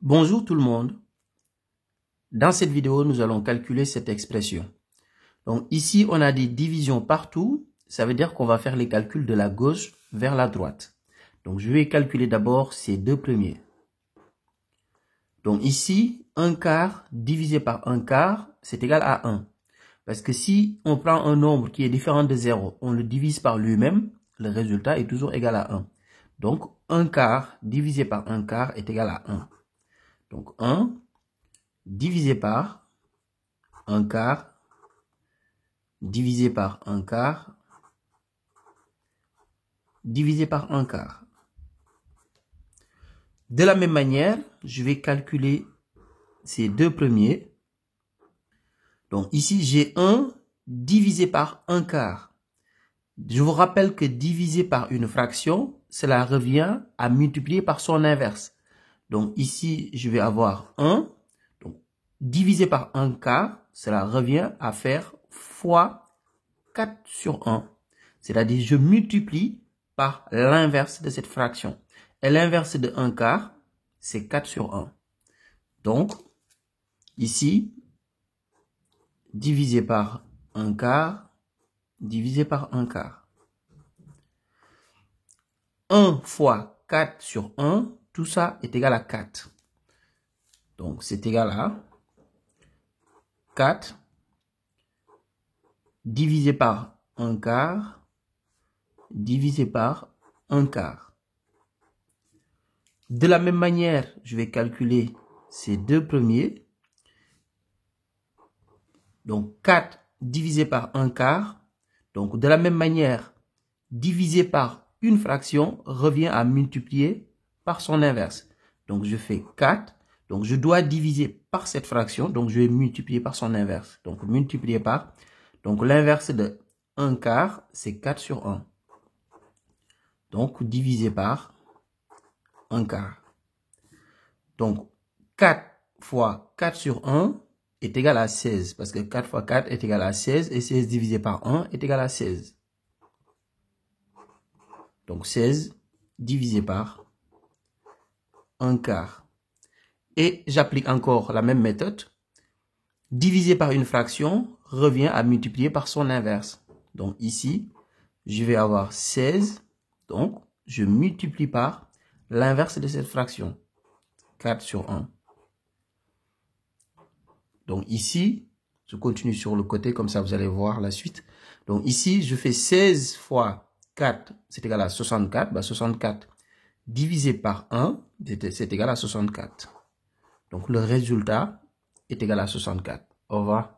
Bonjour tout le monde. Dans cette vidéo, nous allons calculer cette expression. Donc ici, on a des divisions partout. Ça veut dire qu'on va faire les calculs de la gauche vers la droite. Donc je vais calculer d'abord ces deux premiers. Donc ici, 1 quart divisé par 1 quart, c'est égal à 1. Parce que si on prend un nombre qui est différent de 0, on le divise par lui-même, le résultat est toujours égal à 1. Donc 1 quart divisé par 1 quart est égal à 1. Donc 1 divisé par 1 quart divisé par 1 quart divisé par 1 quart. De la même manière, je vais calculer ces deux premiers. Donc ici, j'ai 1 divisé par 1 quart. Je vous rappelle que diviser par une fraction, cela revient à multiplier par son inverse. Donc ici, je vais avoir 1. Donc, divisé par 1 quart, cela revient à faire fois 4 sur 1. C'est-à-dire, je multiplie par l'inverse de cette fraction. Et l'inverse de 1 quart, c'est 4 sur 1. Donc, ici, divisé par 1 quart, divisé par 1 quart. 1 fois 4 sur 1, tout ça est égal à 4. Donc, c'est égal à 4 divisé par 1 quart, divisé par 1 quart. De la même manière, je vais calculer ces deux premiers. Donc, 4 divisé par 1 quart. Donc, de la même manière, divisé par une fraction revient à multiplier par son inverse. Donc, je fais 4. Donc, je dois diviser par cette fraction. Donc, je vais multiplier par son inverse. Donc, multiplier par. Donc, l'inverse de 1 quart, c'est 4 sur 1. Donc, divisé par 1 quart. Donc, 4 fois 4 sur 1 est égal à 16. Parce que 4 fois 4 est égal à 16. Et 16 divisé par 1 est égal à 16. Donc, 16 divisé par 1 quart. Et j'applique encore la même méthode. Diviser par une fraction revient à multiplier par son inverse. Donc, ici, je vais avoir 16. Donc, je multiplie par l'inverse de cette fraction. 4 sur 1. Donc ici, je continue sur le côté, comme ça vous allez voir la suite. Donc ici, je fais 16 fois 4, c'est égal à 64. Bah, 64 divisé par 1, c'est égal à 64. Donc le résultat est égal à 64. Au revoir.